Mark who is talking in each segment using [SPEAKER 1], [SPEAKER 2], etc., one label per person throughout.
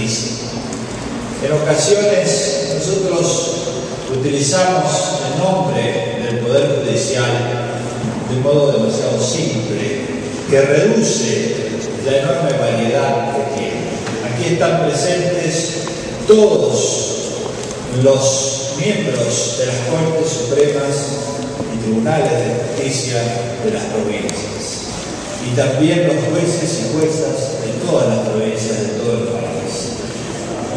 [SPEAKER 1] justicia. En ocasiones nosotros utilizamos el nombre del Poder Judicial de un modo demasiado simple, que reduce la enorme variedad que tiene. Aquí están presentes todos los miembros de las Cortes Supremas y Tribunales de Justicia de las provincias, y también los jueces y juezas de todas las provincias de todo el país.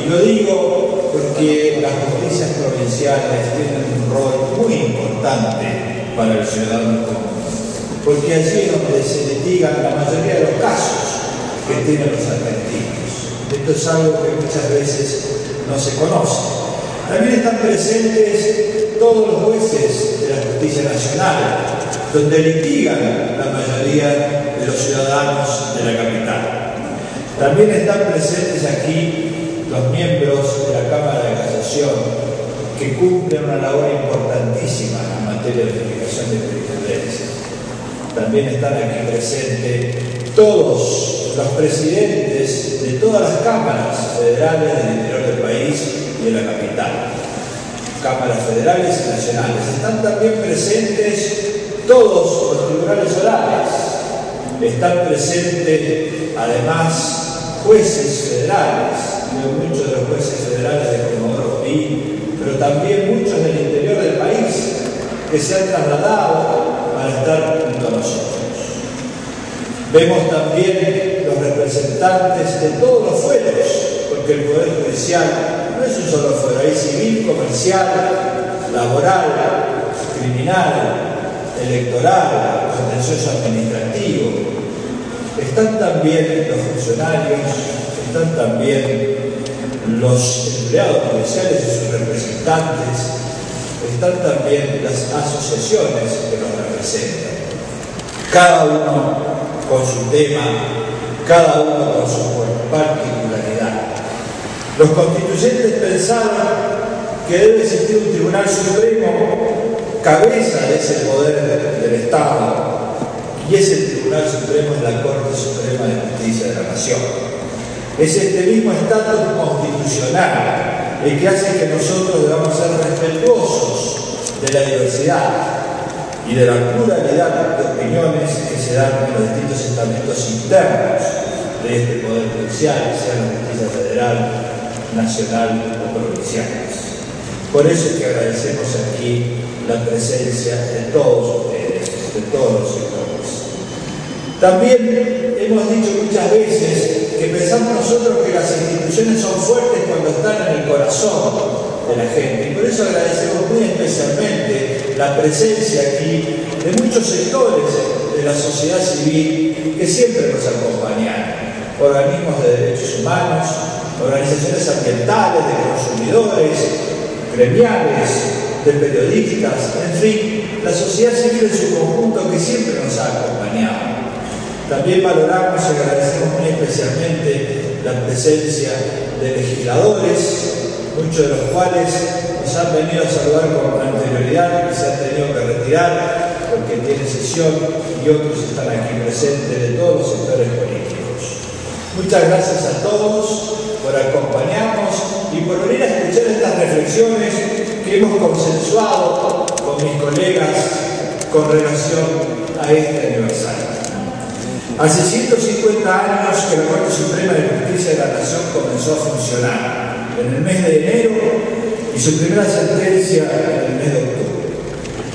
[SPEAKER 1] Y lo digo porque las justicias provinciales tienen un rol muy importante para el ciudadano común, porque allí es donde se litigan la mayoría de los casos que tienen los argentinos. Esto es algo que muchas veces no se conoce. También están presentes todos los jueces de la Justicia Nacional, donde litigan la mayoría de los ciudadanos de la capital. También están presentes aquí los miembros de la Cámara de Casación, que cumplen una labor importantísima en materia de verificación de jurisprudencia. También están aquí presentes todos los presidentes de todas las cámaras federales del interior del país y de la capital, cámaras federales y nacionales. Están también presentes todos los tribunales orales. Están presentes, además, jueces federales, muchos de los jueces federales de Comodoro Pi, pero también muchos del interior del país que se han trasladado para estar junto a nosotros. Vemos también los representantes de todos los fueros, porque el Poder Judicial no es un solo fuero, hay civil, comercial, laboral, criminal, electoral, contencioso administrativo. Están también los funcionarios, están también los empleados judiciales y sus representantes, están también las asociaciones que nos representan. Cada uno con su tema, cada uno con su particularidad. Los constituyentes pensaron que debe existir un Tribunal Supremo, cabeza de ese poder del Estado, y ese Tribunal Supremo es la Corte Suprema de Justicia de la Nación. Es este mismo estatus constitucional el que hace que nosotros debamos ser respetuosos de la diversidad y de la pluralidad de opiniones que se dan en los distintos estamentos internos de este Poder Judicial, sea la justicia federal, nacional o provinciales. Por eso es que agradecemos aquí la presencia de todos ustedes, de todos los sectores. También hemos dicho muchas veces que pensamos nosotros que las instituciones son fuertes cuando están en el corazón de la gente, y por eso agradecemos muy especialmente la presencia aquí de muchos sectores de la sociedad civil que siempre nos acompañan, organismos de derechos humanos, organizaciones ambientales, de consumidores, gremiales, de periodistas, en fin, la sociedad civil en su conjunto que siempre nos ha acompañado. También valoramos y agradecemos muy especialmente la presencia de legisladores, muchos de los cuales nos han venido a saludar con anterioridad y se han tenido que retirar porque tienen sesión, y otros están aquí presentes de todos los sectores políticos. Muchas gracias a todos por acompañarnos y por venir a escuchar estas reflexiones que hemos consensuado con mis colegas con relación a este aniversario. Hace 150 años que la Corte Suprema de Justicia de la Nación comenzó a funcionar, en el mes de enero, y su primera sentencia en el mes de octubre.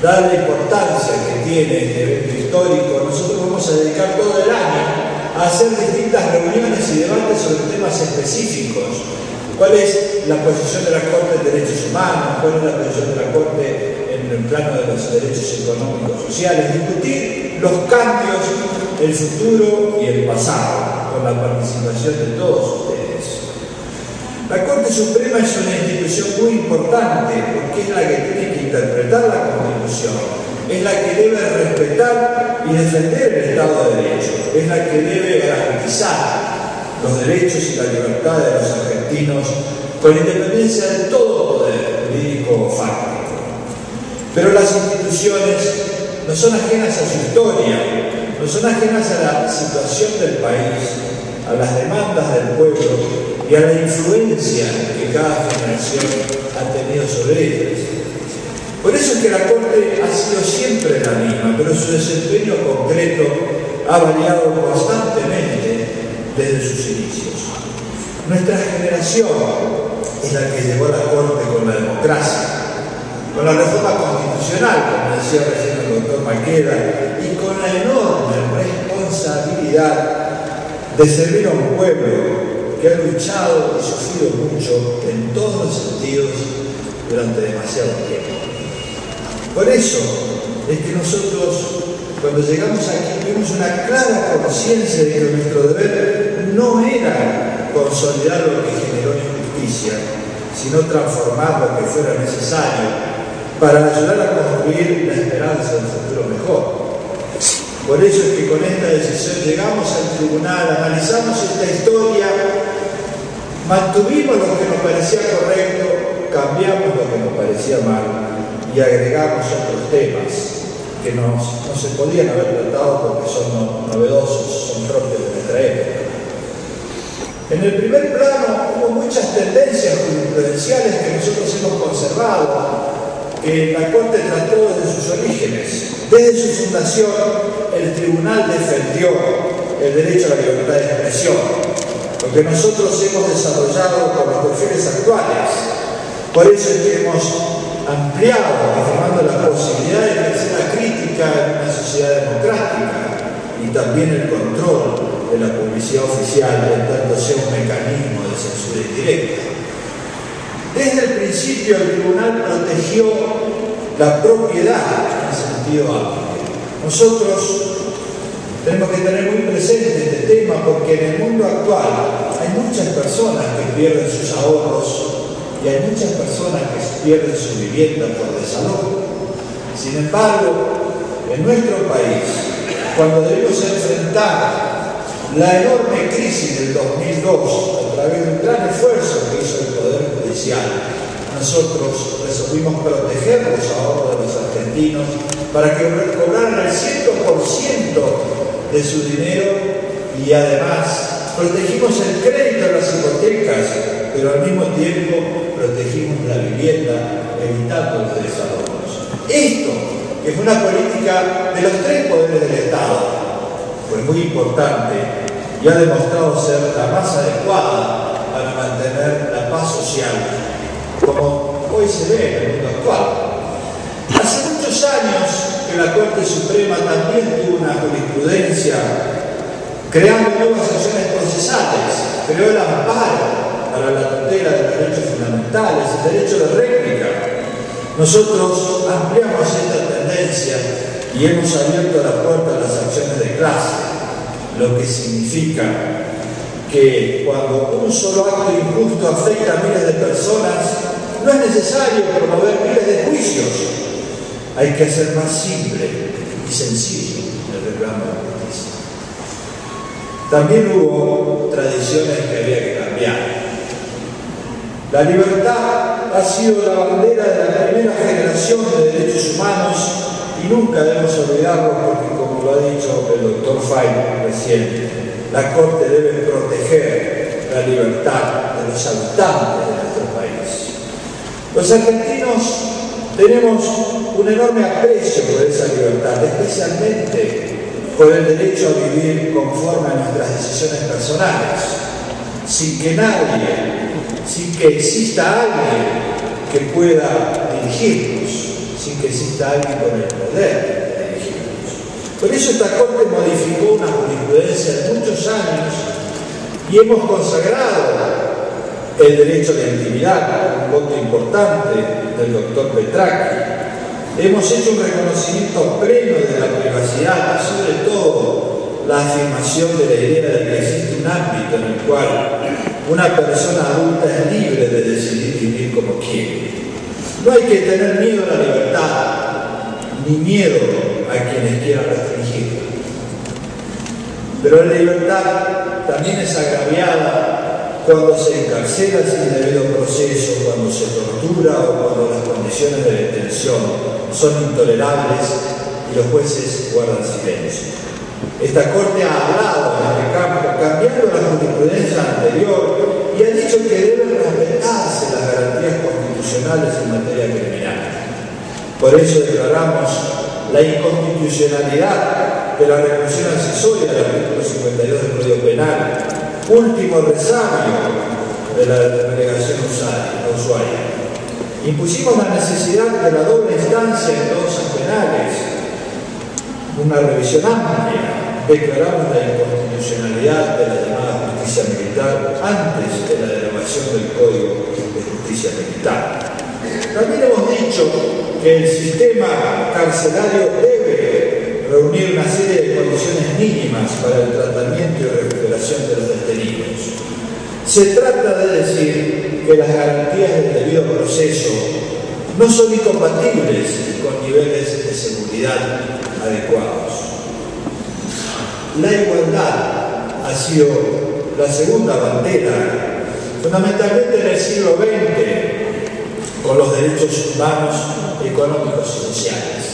[SPEAKER 1] Dada la importancia que tiene este evento histórico, nosotros vamos a dedicar todo el año a hacer distintas reuniones y debates sobre temas específicos. ¿Cuál es la posición de la Corte de Derechos Humanos? ¿Cuál es la posición de la Corte en el plano de los derechos económicos y sociales? Discutir los cambios, el futuro y el pasado, con la participación de todos ustedes. La Corte Suprema es una institución muy importante porque es la que tiene que interpretar la Constitución, es la que debe respetar y defender el Estado de Derecho, es la que debe garantizar los derechos y la libertad de los argentinos con independencia de todo poder jurídico o fáctico. Pero las instituciones no son ajenas a su historia, no son ajenas a la situación del país, a las demandas del pueblo y a la influencia que cada generación ha tenido sobre ellas. Por eso es que la Corte ha sido siempre la misma, pero su desempeño concreto ha variado constantemente desde sus inicios. Nuestra generación es la que llegó a la Corte con la democracia, con la reforma constitucional, como decía recién el doctor Maqueda, y con la enorme responsabilidad de servir a un pueblo que ha luchado y sufrido mucho en todos los sentidos durante demasiado tiempo. Por eso es que nosotros, cuando llegamos aquí, tuvimos una clara conciencia de que nuestro deber no era consolidar lo que generó injusticia, sino transformar lo que fuera necesario para ayudar a construir la esperanza de un futuro mejor. Por eso es que con esta decisión llegamos al tribunal, analizamos esta historia, mantuvimos lo que nos parecía correcto, cambiamos lo que nos parecía mal y agregamos otros temas que no se podían haber tratado porque son novedosos, son propios de nuestra época. En el primer plano hubo muchas tendencias jurisprudenciales que nosotros hemos conservado, que la Corte trató desde sus orígenes. Desde su fundación, el tribunal defendió el derecho a la libertad de expresión, lo que nosotros hemos desarrollado con los perfiles actuales. Por eso es que hemos ampliado, afirmando la posibilidad de ejercer la crítica en una sociedad democrática y también el control de la publicidad oficial, en tanto sea un mecanismo de censura indirecta. Desde el principio el tribunal protegió la propiedad en sentido amplio. Nosotros tenemos que tener muy presente este tema porque en el mundo actual hay muchas personas que pierden sus ahorros y hay muchas personas que pierden su vivienda por desalojo. Sin embargo, en nuestro país, cuando debimos enfrentar la enorme crisis del 2002 a través de un gran esfuerzo que hizo el Poder Judicial, nosotros resolvimos proteger los ahorros de los argentinos para que cobraran el 100% de su dinero y además protegimos el crédito de las hipotecas, pero al mismo tiempo protegimos la vivienda evitando los desalojos. Esto, que fue una política de los tres poderes del Estado, fue muy importante y ha demostrado ser la más adecuada para mantener la paz social, como hoy se ve en el mundo actual. Hace muchos años que la Corte Suprema también tuvo una jurisprudencia creando nuevas acciones procesales, creó el amparo para la tutela de los derechos fundamentales, el derecho de réplica. Nosotros ampliamos esta tendencia y hemos abierto la puerta a las acciones de clase, lo que significa que cuando un solo acto injusto afecta a miles de personas, no es necesario promover miles de juicios. Hay que hacer más simple y sencillo el reclamo de justicia. También hubo tradiciones que había que cambiar. La libertad ha sido la bandera de la primera generación de derechos humanos y nunca debemos olvidarlo porque, como lo ha dicho el doctor Fay recién, la Corte debe proteger la libertad de los habitantes de nuestro país. Los argentinos tenemos un enorme aprecio por esa libertad, especialmente por el derecho a vivir conforme a nuestras decisiones personales, sin que nadie, sin que exista alguien que pueda dirigirnos, sin que exista alguien con el poder de dirigirnos. Por eso esta Corte modificó una jurisprudencia de muchos años y hemos consagrado el derecho a la intimidad, un voto importante del doctor Petracchi. Hemos hecho un reconocimiento pleno de la privacidad y sobre todo la afirmación de la idea de que existe un ámbito en el cual una persona adulta es libre de decidir vivir como quiere. No hay que tener miedo a la libertad, ni miedo a quienes quieran restringirla. Pero la libertad también es agraviada cuando se encarcela sin debido proceso, cuando se tortura o cuando las condiciones de detención son intolerables y los jueces guardan silencio. Esta Corte ha hablado en este campo, cambiando la jurisprudencia anterior y ha dicho dicho que deben respetarse las garantías constitucionales en materia criminal. Por eso declaramos la inconstitucionalidad de la reclusión accesoria del artículo 52 del Código Penal, último resabio de la delegación usuaria. Impusimos la necesidad de la doble instancia en causas penales, una revisión amplia. Declaramos la inconstitucionalidad de la llamada justicia militar antes de la derogación del Código de Justicia Militar. También hemos dicho que el sistema carcelario debe reunir una serie de condiciones mínimas para el tratamiento y recuperación de los detenidos. Se trata de decir que las garantías del debido proceso no son incompatibles con niveles de seguridad adecuados. La igualdad ha sido la segunda bandera, fundamentalmente en el siglo XX, con los derechos humanos, económicos y sociales.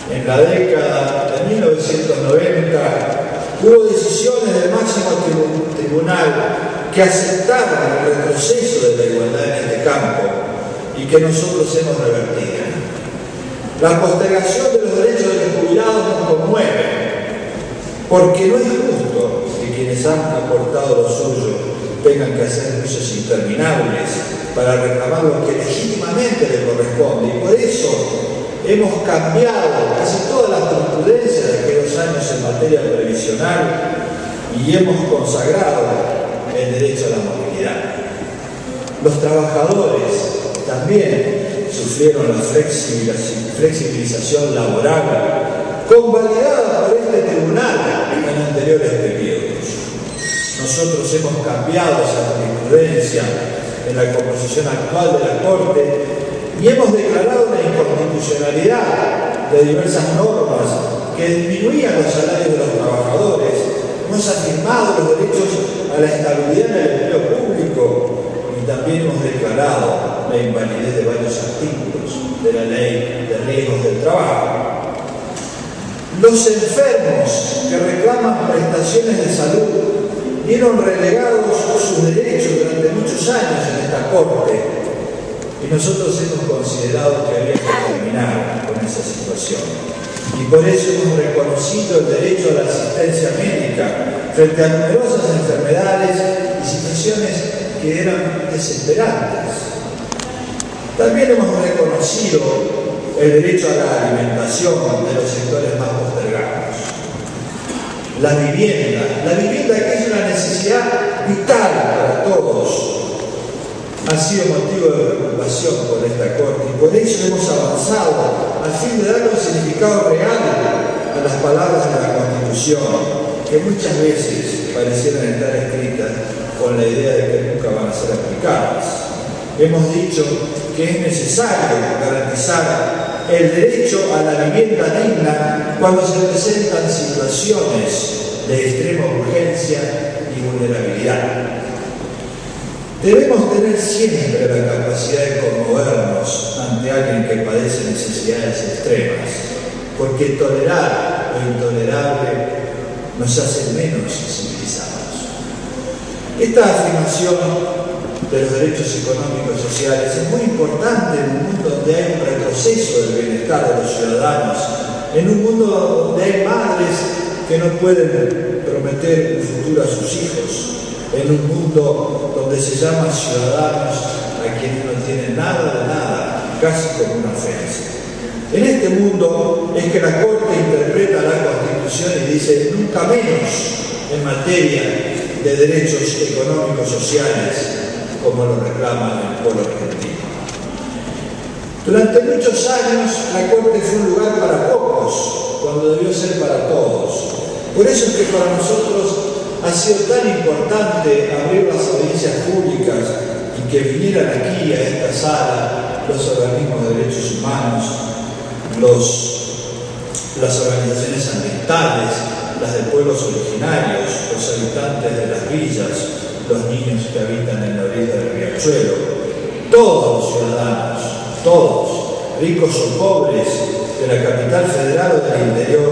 [SPEAKER 1] En la década de 1990 hubo decisiones del máximo tribunal que aceptaron el retroceso de la igualdad en este campo y que nosotros hemos revertido. La postergación de los derechos de los jubilados nos conmueve, porque no es justo que quienes han aportado lo suyo tengan que hacer juicios interminables para reclamar lo que legítimamente le corresponde. Y por eso hemos cambiado casi todas las jurisprudencias de aquellos años en materia previsional y hemos consagrado el derecho a la movilidad. Los trabajadores también sufrieron la flexibilización laboral convalidada por este tribunal en anteriores periodos. Nosotros hemos cambiado esa jurisprudencia en la composición actual de la Corte y hemos declarado la inconstitucionalidad de diversas normas que disminuían los salarios de los trabajadores. Hemos afirmado los derechos a la estabilidad en el empleo público y también hemos declarado la invalidez de varios artículos de la Ley de Riesgos del Trabajo. Los enfermos que reclaman prestaciones de salud vieron relegados sus derechos durante muchos años en esta Corte y nosotros hemos considerado que había que terminar con esa situación. Y por eso hemos reconocido el derecho a la asistencia médica frente a numerosas enfermedades y situaciones que eran desesperantes. También hemos reconocido el derecho a la alimentación de los sectores más postergados. La vivienda que es una necesidad vital para todos, ha sido motivo de preocupación por esta Corte y por eso hemos avanzado al fin de darle un significado real a las palabras de la Constitución, que muchas veces parecieran estar escritas con la idea de que nunca van a ser aplicadas. Hemos dicho que es necesario garantizar el derecho a la vivienda digna cuando se presentan situaciones de extrema urgencia y vulnerabilidad. Debemos tener siempre la capacidad de conmovernos ante alguien que padece necesidades extremas, porque tolerar lo intolerable nos hace menos civilizados. Esta afirmación de los derechos económicos y sociales es muy importante en un mundo donde hay un retroceso del bienestar de los ciudadanos, en un mundo donde hay madres que no pueden prometer un futuro a sus hijos, en un mundo donde se llama ciudadanos a quienes no tienen nada de nada, casi como una ofensa. En este mundo es que la Corte interpreta la Constitución y dice nunca menos en materia de derechos económicos sociales, como lo reclama el pueblo argentino. Durante muchos años la Corte fue un lugar para pocos, cuando debió ser para todos. Por eso es que para nosotros ha sido tan importante abrir las audiencias públicas y que vinieran aquí a esta sala los organismos de derechos humanos, las organizaciones ambientales, las de pueblos originarios, los habitantes de las villas, los niños que habitan en la orilla del riachuelo, todos los ciudadanos, todos, ricos o pobres, de la capital federal o del interior,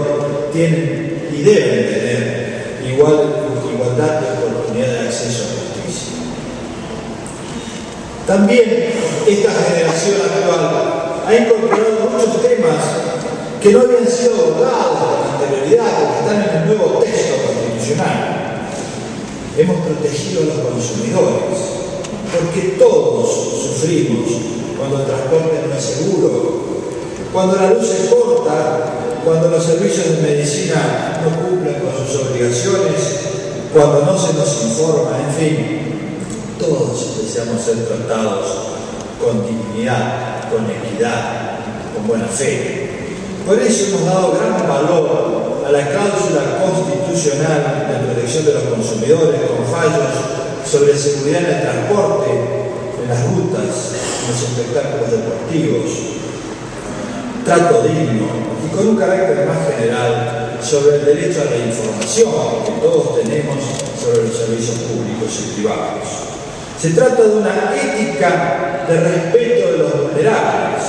[SPEAKER 1] tienen y deben tener igualdad de oportunidad de acceso a justicia. También esta generación actual ha incorporado muchos temas que no habían sido abordados con anterioridad, que están en el nuevo texto constitucional. Hemos protegido a los consumidores, porque todos sufrimos cuando el transporte no es seguro, cuando la luz se corta, cuando los servicios de medicina no cumplen con sus obligaciones, cuando no se nos informa, en fin, todos deseamos ser tratados con dignidad, con equidad, con buena fe. Por eso hemos dado gran valor a la cláusula constitucional de protección de los consumidores con fallos sobre seguridad en el transporte, en las rutas, en los espectáculos deportivos, trato digno y con un carácter más general sobre el derecho a la información que todos tenemos sobre los servicios públicos y privados. Se trata de una ética de respeto de los vulnerables,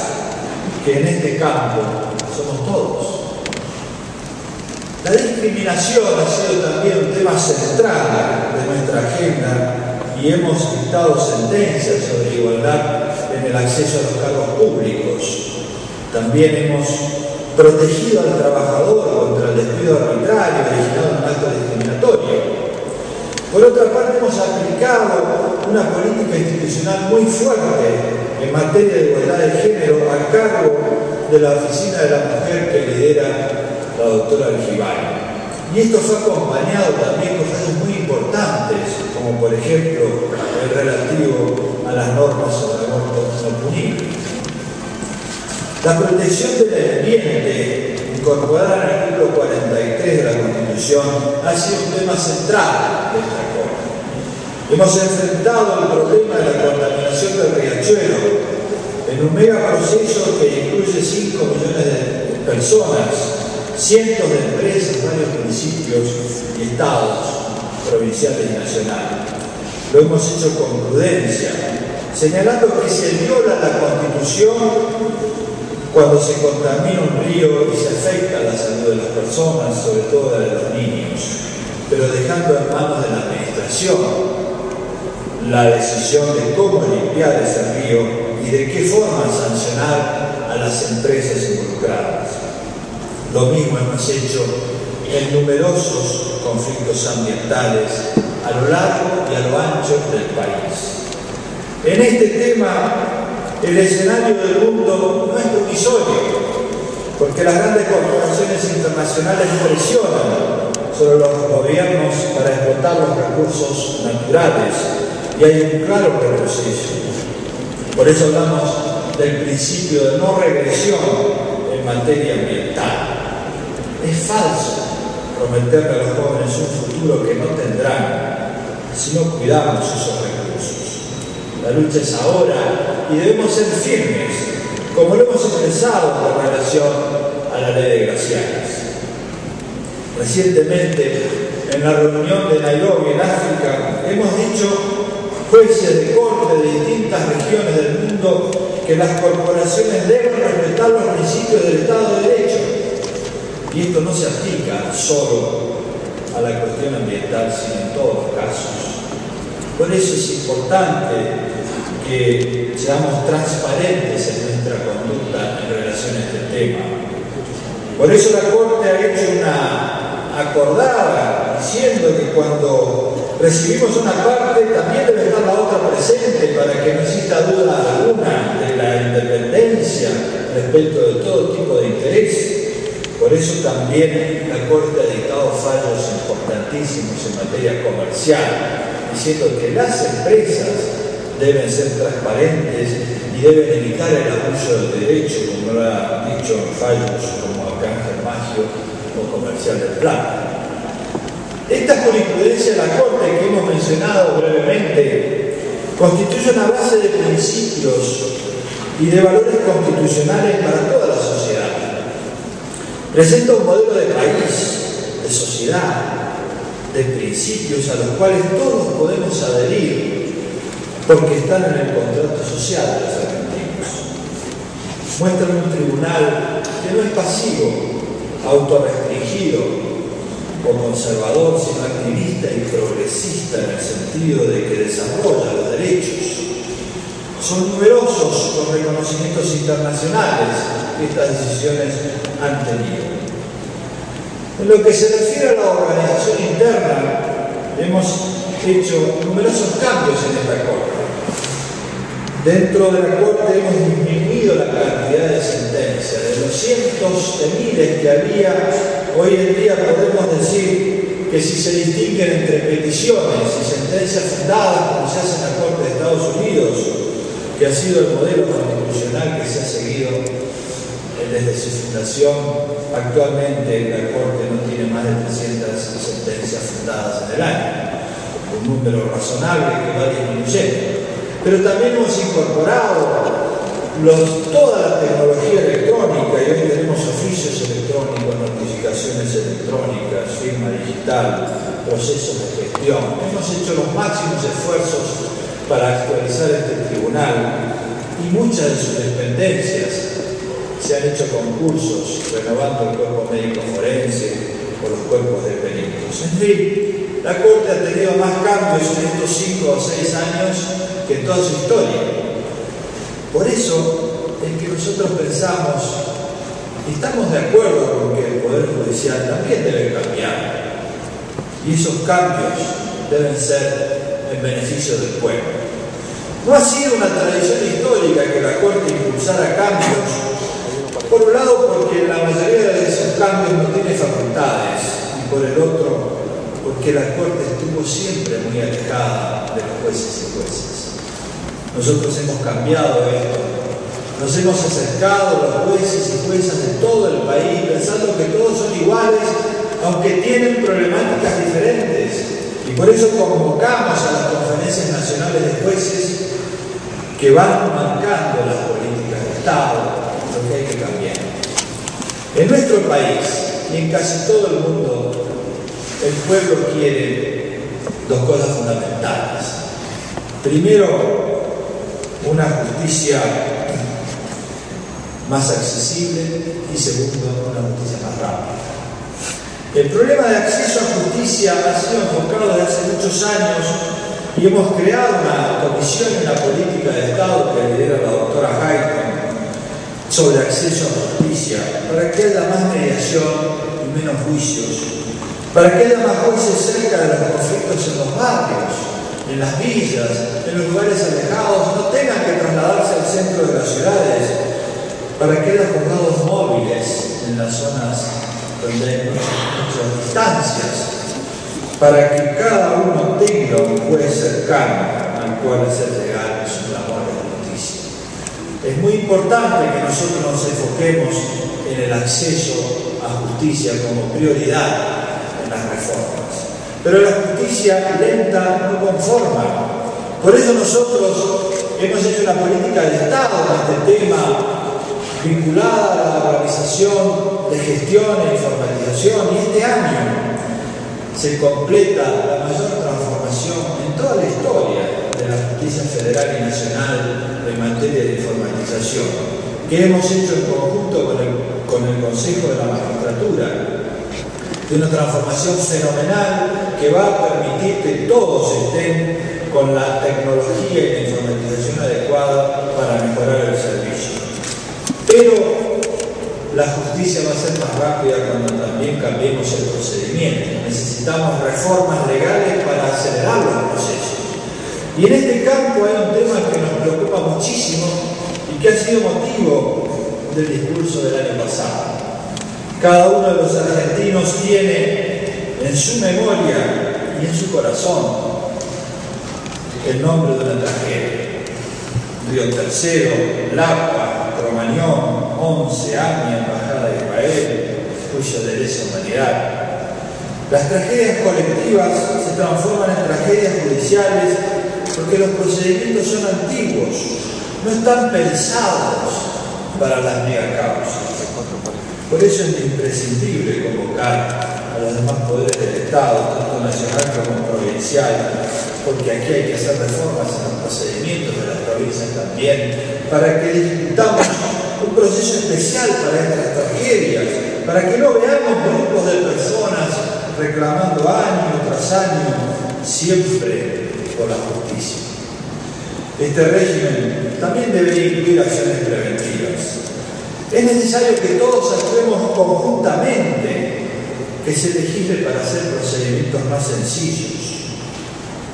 [SPEAKER 1] que en este campo somos todos. La discriminación ha sido también un tema central de nuestra agenda y hemos dictado sentencias sobre igualdad en el acceso a los cargos públicos. También hemos protegido al trabajador contra el despido arbitrario originado en un acto discriminatorio. Por otra parte, hemos aplicado una política institucional muy fuerte en materia de igualdad de género a cargo de la Oficina de la Mujer que lidera la doctora Argibay. Y esto fue acompañado también con fallos muy importantes, como por ejemplo el relativo a las normas sobre el aborto no punible. La protección del ambiente, incorporada en el artículo 43 de la Constitución, ha sido un tema central de esta Corte. Hemos enfrentado el problema de la contaminación del riachuelo en un megaproceso que incluye 5 millones de personas, cientos de empresas, varios municipios y estados, provinciales y nacionales. Lo hemos hecho con prudencia, señalando que se viola la Constitución cuando se contamina un río y se afecta la salud de las personas, sobre todo la de los niños, pero dejando en manos de la administración la decisión de cómo limpiar ese río y de qué forma sancionar a las empresas involucradas. Lo mismo hemos hecho en numerosos conflictos ambientales a lo largo y a lo ancho del país. En este tema, el escenario del mundo no es promisorio, porque las grandes corporaciones internacionales presionan sobre los gobiernos para explotar los recursos naturales y hay un claro retroceso. Por eso hablamos del principio de no regresión en materia ambiental. Es falso prometerle a los jóvenes un futuro que no tendrán si no cuidamos esos recursos. La lucha es ahora y debemos ser firmes, como lo hemos expresado con relación a la ley de glaciares. Recientemente, en la reunión de Nairobi, en África, hemos dicho, jueces de corte de distintas regiones del mundo, que las corporaciones deben respetar los principios del Estado de Derecho. Y esto no se aplica solo a la cuestión ambiental, sino en todos los casos. Por eso es importante que seamos transparentes en nuestra conducta en relación a este tema. Por eso la Corte ha hecho una acordada diciendo que cuando recibimos una parte también debe estar la otra presente para que no exista duda alguna de la independencia respecto de todo tipo de interés. Por eso también la Corte ha dictado fallos importantísimos en materia comercial, diciendo que las empresas deben ser transparentes y deben evitar el abuso del derecho, como lo ha dicho en fallos como Arcángel Magio o Comercial del Plata. Esta jurisprudencia de la Corte que hemos mencionado brevemente constituye una base de principios y de valores constitucionales para toda la sociedad. Presenta un modelo de país, de sociedad, de principios a los cuales todos podemos adherir porque están en el contrato social de los argentinos. Muestran un tribunal que no es pasivo, autorrestringido o conservador, sino activista y progresista en el sentido de que desarrolla los derechos. Son numerosos los reconocimientos internacionales que estas decisiones han tenido. En lo que se refiere a la organización interna, hemos hecho numerosos cambios en esta Corte. Dentro de la Corte hemos disminuido la cantidad de sentencias. De los cientos de miles que había, hoy en día podemos decir que si se distinguen entre peticiones y sentencias fundadas, como se hace en la Corte de Estados Unidos, que ha sido el modelo constitucional que se ha seguido desde su fundación, actualmente la Corte no tiene más de 300 sentencias fundadas en el año, un número razonable que va disminuyendo. Pero también hemos incorporado toda la tecnología electrónica, y hoy tenemos oficios electrónicos, notificaciones electrónicas, firma digital, procesos de gestión. Hemos hecho los máximos esfuerzos para actualizar este tribunal, y muchas de sus dependencias se han hecho concursos renovando el cuerpo médico forense o los cuerpos de peritos. En fin, la Corte ha tenido más cambios en estos 5 o 6 años que en toda su historia. Por eso es que nosotros pensamos y estamos de acuerdo con que el Poder Judicial también debe cambiar, y esos cambios deben ser en beneficio del pueblo. No ha sido una tradición histórica que la Corte impulsara cambios, por un lado porque la mayoría de esos cambios no tiene facultades, y por el otro porque la Corte estuvo siempre muy alejada de los jueces y juezas. Nosotros hemos cambiado esto, nos hemos acercado a los jueces y juezas de todo el país pensando que todos son iguales, aunque tienen problemáticas diferentes, y por eso convocamos a las conferencias nacionales de jueces que van marcando las políticas de Estado, lo que hay que cambiar. En nuestro país y en casi todo el mundo, el pueblo quiere dos cosas fundamentales. Primero, una justicia más accesible, y segundo, una justicia más rápida. El problema de acceso a justicia ha sido enfocado desde hace muchos años, y hemos creado una comisión en la política de Estado que lidera la doctora Hayton sobre acceso a justicia, para que haya más mediación y menos juicios, para que haya más jueces cerca de los conflictos en los barrios, en las villas, en los lugares alejados, no tengan que trasladarse al centro de las ciudades, para que haya juzgados móviles en las zonas donde hay muchas distancias, para que cada uno tenga un juez cercano al cual hacer llegar su clamor de justicia. Es muy importante que nosotros nos enfoquemos en el acceso a justicia como prioridad en las reformas. Pero la justicia lenta no conforma. Por eso nosotros hemos hecho una política de Estado en este tema, vinculada a la organización de gestión e informatización, y este año se completa la mayor transformación en toda la historia de la justicia federal y nacional en materia de informatización, que hemos hecho en conjunto con el Consejo de la Magistratura, de una transformación fenomenal que va a permitir que todos estén con la tecnología y la informatización adecuada para mejorar el servicio. Pero la justicia va a ser más rápida cuando también cambiemos el procedimiento. Necesitamos reformas legales para acelerar los procesos. Y en este campo hay un tema que nos preocupa muchísimo y que ha sido motivo del discurso del año pasado. Cada uno de los argentinos tiene en su memoria y en su corazón el nombre de una tragedia. Río Tercero, Lapa, Cromañón, Once, AMIA, Embajada de Israel, juicio de lesa humanidad. Las tragedias colectivas se transforman en tragedias judiciales porque los procedimientos son antiguos, no están pensados para las megacausas. Por eso es imprescindible convocar a los demás poderes del Estado, tanto nacional como provincial, porque aquí hay que hacer reformas en los procedimientos de las provincias también, para que discutamos un proceso especial para estas tragedias, para que no veamos grupos de personas reclamando año tras año, siempre por la justicia. Este régimen también debería incluir acciones preventivas. Es necesario que todos actuemos conjuntamente, que se legisle para hacer procedimientos más sencillos.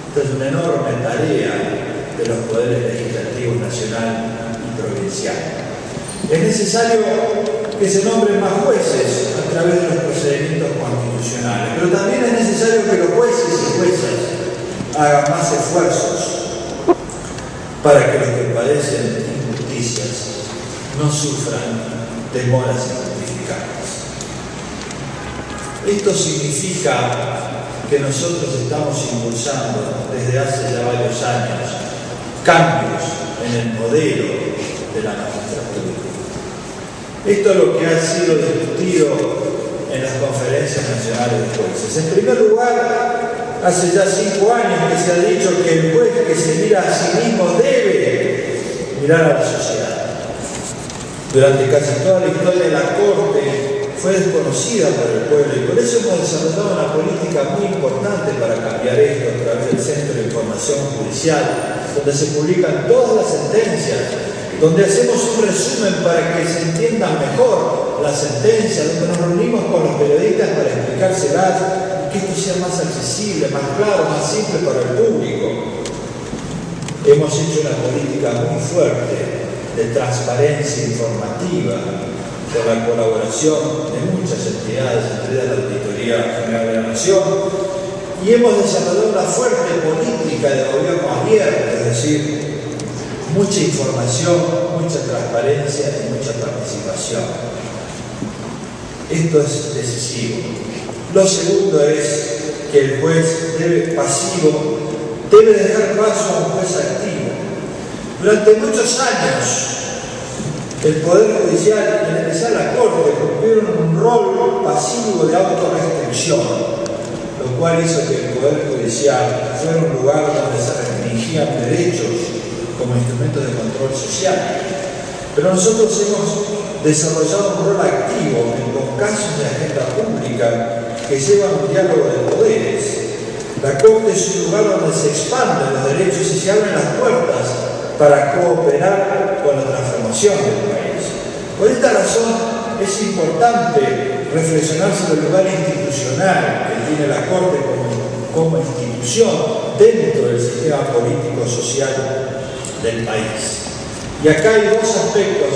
[SPEAKER 1] Esta es una enorme tarea de los poderes legislativos nacional y provincial. Es necesario que se nombren más jueces a través de los procedimientos constitucionales, pero también es necesario que los jueces y juezas hagan más esfuerzos para que los que padecen injusticias no sufran demoras injustificadas. Esto significa que nosotros estamos impulsando desde hace ya varios años cambios en el modelo de la magistratura. Esto es lo que ha sido discutido en las conferencias nacionales de jueces. En primer lugar, hace ya 5 años que se ha dicho que el juez que se mira a sí mismo debe mirar a la sociedad. Durante casi toda la historia de la Corte fue desconocida por el pueblo y por eso hemos desarrollado una política muy importante para cambiar esto a través del Centro de Información Judicial, donde se publican todas las sentencias, donde hacemos un resumen para que se entiendan mejor las sentencias, donde nos reunimos con los periodistas para explicárselas y que esto sea más accesible, más claro, más simple para el público. Hemos hecho una política muy fuerte de transparencia informativa con la colaboración de muchas entidades, entre ellas la Auditoría General de la Nación, y hemos desarrollado una fuerte política de gobierno abierto, es decir, mucha información, mucha transparencia y mucha participación. Esto es decisivo. Lo segundo es que el juez pasivo debe dejar paso a un juez activo. Durante muchos años, el Poder Judicial, en especial la Corte, cumplieron un rol pasivo de autorrestricción, lo cual hizo que el Poder Judicial fuera un lugar donde se restringían derechos como instrumentos de control social. Pero nosotros hemos desarrollado un rol activo en los casos de agenda pública que llevan un diálogo de poderes. La Corte es un lugar donde se expanden los derechos y se abren las puertas para cooperar con la transformación del país. Por esta razón es importante reflexionar sobre el lugar institucional que tiene la Corte como institución dentro del sistema político-social del país. Y acá hay dos aspectos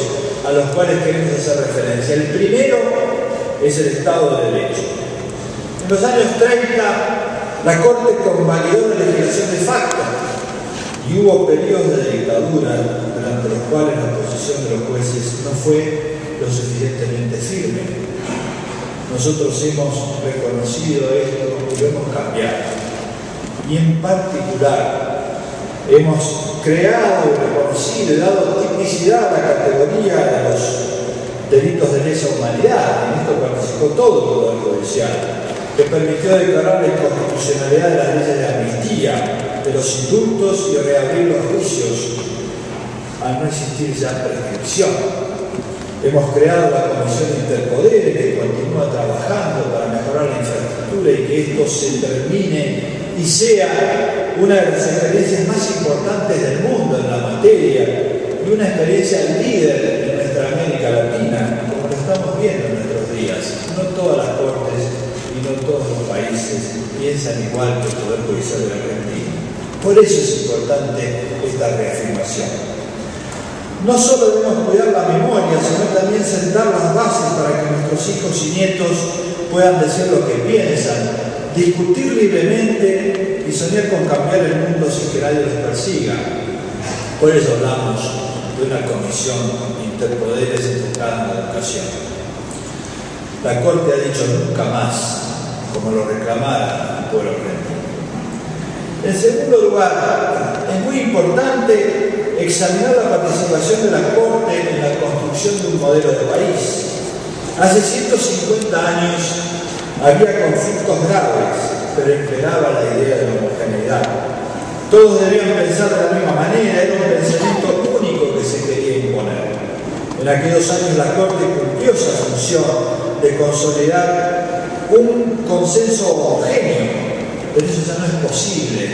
[SPEAKER 1] a los cuales queremos hacer referencia. El primero es el Estado de Derecho. En los años 30, la Corte convalidó la legislación de facto y hubo periodos de dictadura durante los cuales la posición de los jueces no fue lo suficientemente firme. Nosotros hemos reconocido esto y lo hemos cambiado. Y en particular, hemos creado, reconocido y dado tipicidad a la categoría de los delitos de lesa humanidad. En esto participó todo el Poder Judicial, que permitió declarar la inconstitucionalidad de las leyes de amnistía, de los indultos y reabrir los juicios al no existir ya prescripción. Hemos creado la Comisión Interpoderes que continúa trabajando para mejorar la infraestructura y que esto se termine y sea una de las experiencias más importantes del mundo en la materia y una experiencia líder en nuestra América Latina, como lo estamos viendo en nuestros días. No todas las cortes y no todos los países piensan igual que el Poder Judicial de la Argentina. Por eso es importante esta reafirmación. No solo debemos cuidar la memoria, sino también sentar las bases para que nuestros hijos y nietos puedan decir lo que piensan, discutir libremente y soñar con cambiar el mundo sin que nadie los persiga. Por eso hablamos de una comisión interpoderes enfocada en la educación. La Corte ha dicho nunca más, como lo reclamara el pueblo argentino. En segundo lugar, es muy importante examinar la participación de la Corte en la construcción de un modelo de país. Hace 150 años había conflictos graves, pero imperaba la idea de la homogeneidad. Todos debían pensar de la misma manera, era un pensamiento único que se quería imponer. En aquellos años la Corte cumplió esa función de consolidar un consenso homogéneo, pero eso ya no es posible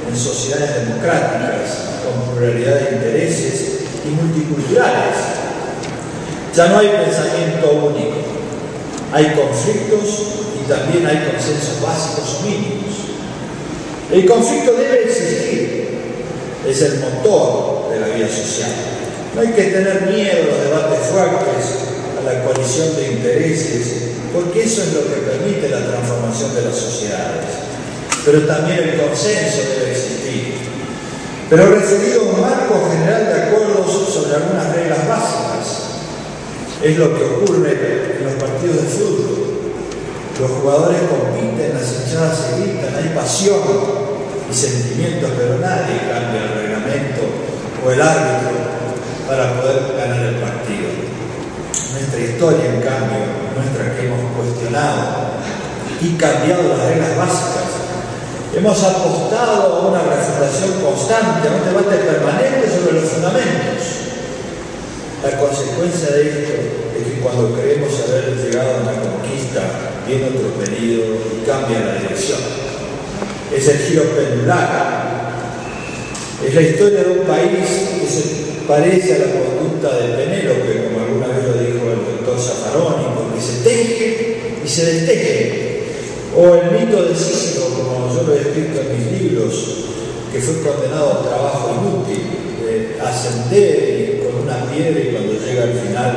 [SPEAKER 1] en sociedades democráticas, con pluralidad de intereses y multiculturales. Ya no hay pensamiento único, hay conflictos y también hay consensos básicos o mínimos. El conflicto debe existir, es el motor de la vida social. No hay que tener miedo a los debates fuertes, a la coalición de intereses, porque eso es lo que permite la transformación de las sociedades. Pero también el consenso debe existir, pero referido a un marco general de acuerdos sobre algunas reglas básicas. Es lo que ocurre en los partidos de fútbol. Los jugadores compiten, las hinchadas se gritan, hay pasión y sentimientos, pero nadie cambia el reglamento o el árbitro para poder ganar el partido. Nuestra historia, en cambio, nuestra que hemos cuestionado y cambiado las reglas básicas, hemos apostado a una refutación constante, a un debate permanente sobre los fundamentos. La consecuencia de esto es que cuando creemos haber llegado a una conquista, viene otro periodo y cambia la dirección. Es el giro pendular. Es la historia de un país que se parece a la conducta de Penélope, como alguna vez lo dijo el doctor Zaffaroni, porque se teje y se desteje. O el mito de Sísifo, como yo lo he escrito en mis libros, que fue condenado a trabajo inútil, de ascender con una piedra y cuando llega al final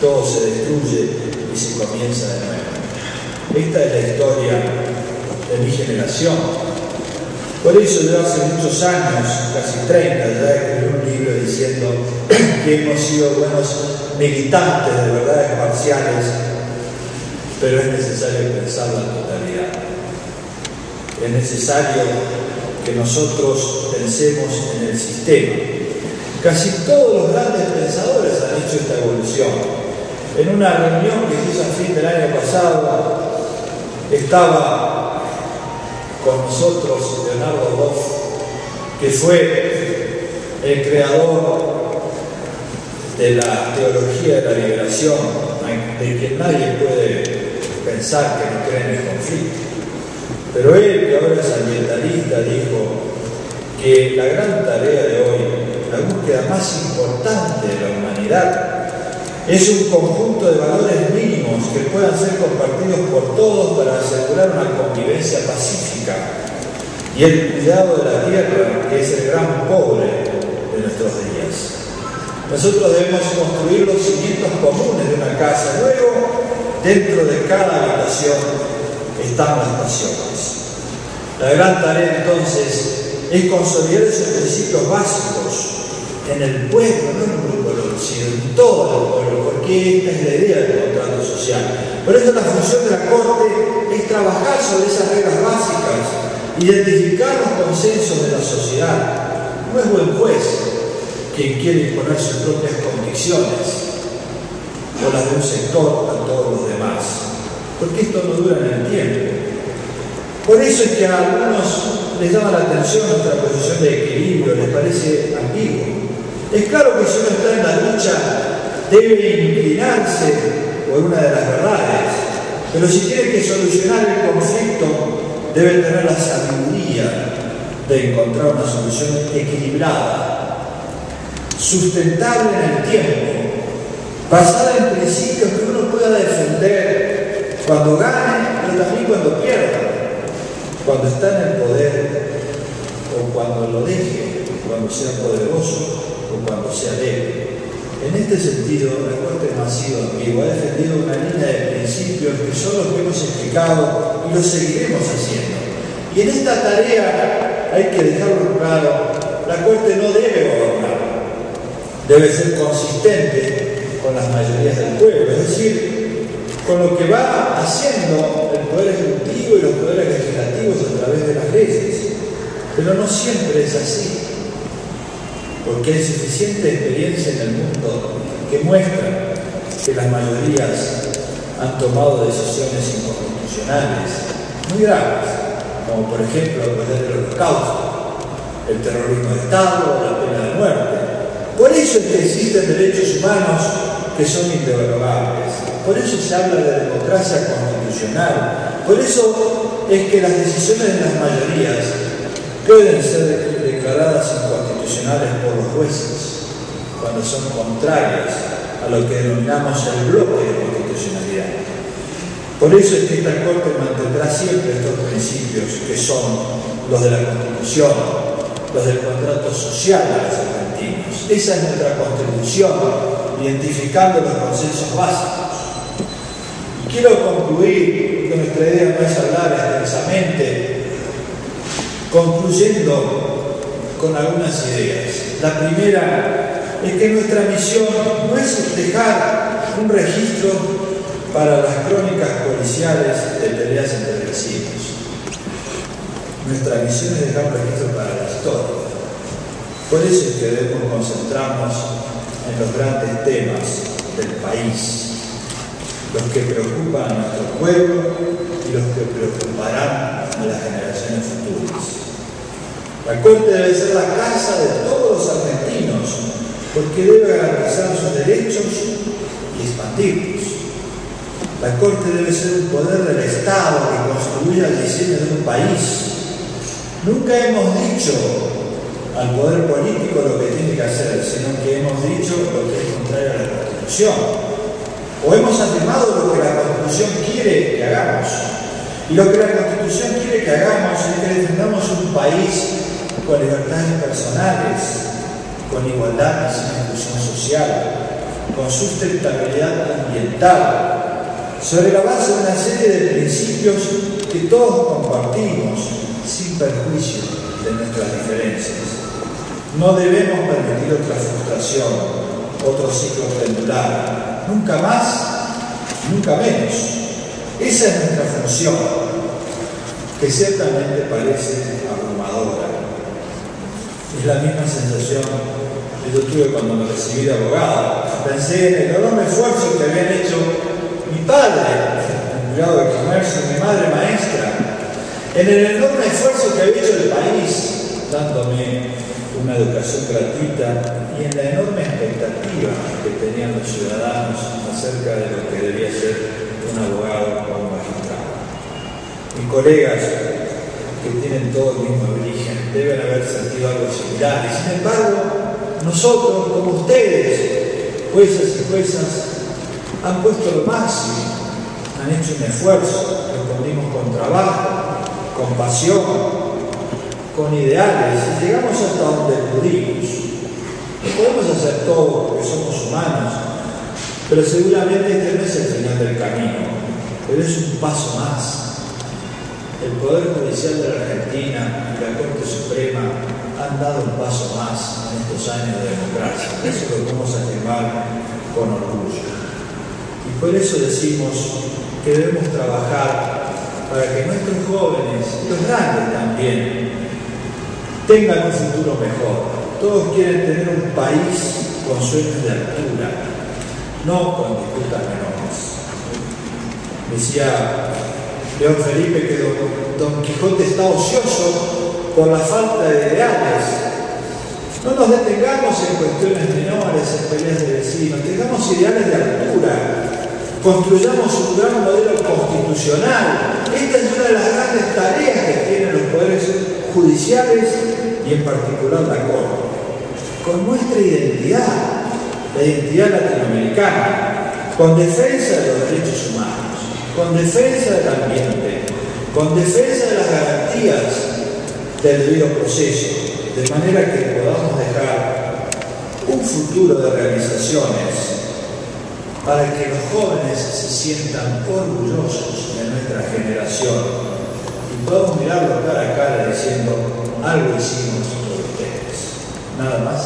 [SPEAKER 1] todo se destruye y se comienza de nuevo. Esta es la historia de mi generación. Por eso yo hace muchos años, casi 30, ya escribí un libro diciendo que hemos sido buenos militantes de verdades parciales, pero es necesario pensar la totalidad. Es necesario que nosotros pensemos en el sistema. Casi todos los grandes pensadores han hecho esta evolución. En una reunión que se hizo a fin del año pasado, estaba con nosotros Leonardo Boff, que fue el creador de la teología de la liberación, de quien nadie puede pensar que no cree en el conflicto. Pero él, que ahora es ambientalista, dijo que la gran tarea de hoy, la búsqueda más importante de la humanidad, es un conjunto de valores mínimos que puedan ser compartidos por todos para asegurar una convivencia pacífica y el cuidado de la tierra, que es el gran pobre de nuestros días. Nosotros debemos construir los cimientos comunes de una casa. Luego, dentro de cada habitación están las pasiones. La gran tarea entonces es consolidar esos principios básicos en el pueblo, no en un grupo reducido, en todo el pueblo, porque esta es la idea del contrato social. Por eso la función de la Corte es trabajar sobre esas reglas básicas, identificar los consensos de la sociedad. No es buen juez quien quiere imponer sus propias convicciones o las de un sector a todos los demás, porque esto no dura en el tiempo. Por eso es que a algunos les llama la atención nuestra posición de equilibrio, les parece ambiguo. Es claro que si uno está en la lucha debe inclinarse por una de las verdades, pero si tiene que solucionar el conflicto debe tener la sabiduría de encontrar una solución equilibrada, sustentable en el tiempo, basada en principios que uno pueda defender cuando gane, pero también cuando pierda, cuando está en el poder o cuando lo deje, cuando sea poderoso o cuando sea débil. En este sentido, la Corte no ha sido ambigua, ha defendido una línea de principios que son los que hemos explicado y lo seguiremos haciendo. Y en esta tarea hay que dejarlo claro, la Corte no debe gobernar, debe ser consistente con las mayorías del pueblo, es decir, con lo que va haciendo el Poder Ejecutivo y los poderes legislativos a través de las leyes. Pero no siempre es así, porque hay suficiente experiencia en el mundo que muestra que las mayorías han tomado decisiones inconstitucionales muy graves, como por ejemplo apoyar el holocausto, el terrorismo de Estado o la pena de muerte. Por eso es que existen derechos humanos que son inderogables. Por eso se habla de democracia constitucional. Por eso es que las decisiones de las mayorías pueden ser declaradas inconstitucionales por los jueces cuando son contrarias a lo que denominamos el bloque de constitucionalidad. Por eso es que esta Corte mantendrá siempre estos principios que son los de la Constitución, los del contrato social de los argentinos. Esa es nuestra Constitución, identificando los consensos básicos. Y quiero concluir, que nuestra idea no es hablar extensamente, concluyendo con algunas ideas. La primera es que nuestra misión no es dejar un registro para las crónicas policiales de peleas entre vecinos. Nuestra misión es dejar un registro para la historia. Por eso es que debemos concentrarnos en los grandes temas del país, los que preocupan a nuestro pueblo y los que preocuparán a las generaciones futuras. La Corte debe ser la casa de todos los argentinos, porque debe garantizar sus derechos y expandirlos. La Corte debe ser un poder del Estado que construya el diseño de un país. Nunca hemos dicho al poder político lo que tiene que hacer, sino que hemos dicho lo que es contrario a la Constitución. O hemos afirmado lo que la Constitución quiere que hagamos. Y lo que la Constitución quiere que hagamos es que defendamos un país con libertades personales, con igualdad y sin exclusión social, con sustentabilidad ambiental, sobre la base de una serie de principios que todos compartimos, sin perjuicio de nuestras diferencias. No debemos permitir otra frustración, otro ciclo pendular, nunca más, nunca menos. Esa es nuestra función, que ciertamente parece abrumadora. Es la misma sensación que yo tuve cuando me recibí de abogado. Pensé en el enorme esfuerzo que habían hecho mi padre, empleado de comercio, y mi madre maestra, en el enorme esfuerzo que había hecho el país, dándome una educación gratuita, y en la enorme expectativa que tenían los ciudadanos acerca de lo que debía ser un abogado o un magistrado. Mis colegas, que tienen todo el mismo origen, deben haber sentido algo similar. Y sin embargo, nosotros, como ustedes, jueces y juezas, han puesto lo máximo, han hecho un esfuerzo, respondimos con trabajo, con pasión, con ideales, y llegamos hasta donde pudimos. No podemos hacer todo porque somos humanos, pero seguramente este no es el final del camino, pero es un paso más. El Poder Judicial de la Argentina y la Corte Suprema han dado un paso más en estos años de democracia. Eso lo podemos afirmar con orgullo. Y por eso decimos que debemos trabajar para que nuestros jóvenes, y los grandes también, tengan un futuro mejor. Todos quieren tener un país con sueños de altura, no con disputas menores. Decía León Felipe que Don Quijote está ocioso por la falta de ideales. No nos detengamos en cuestiones menores, en peleas de vecinos, tengamos ideales de altura, construyamos un gran modelo constitucional. Esta es una de las grandes tareas que tienen los poderes judiciales y en particular la Corte. Con nuestra identidad, la identidad latinoamericana, con defensa de los derechos humanos, con defensa del ambiente, con defensa de las garantías del debido proceso, de manera que podamos dejar un futuro de realizaciones para que los jóvenes se sientan orgullosos de nuestra generación y podamos mirarlos cara a cara diciendo: algo hicimos por ustedes. Nada más.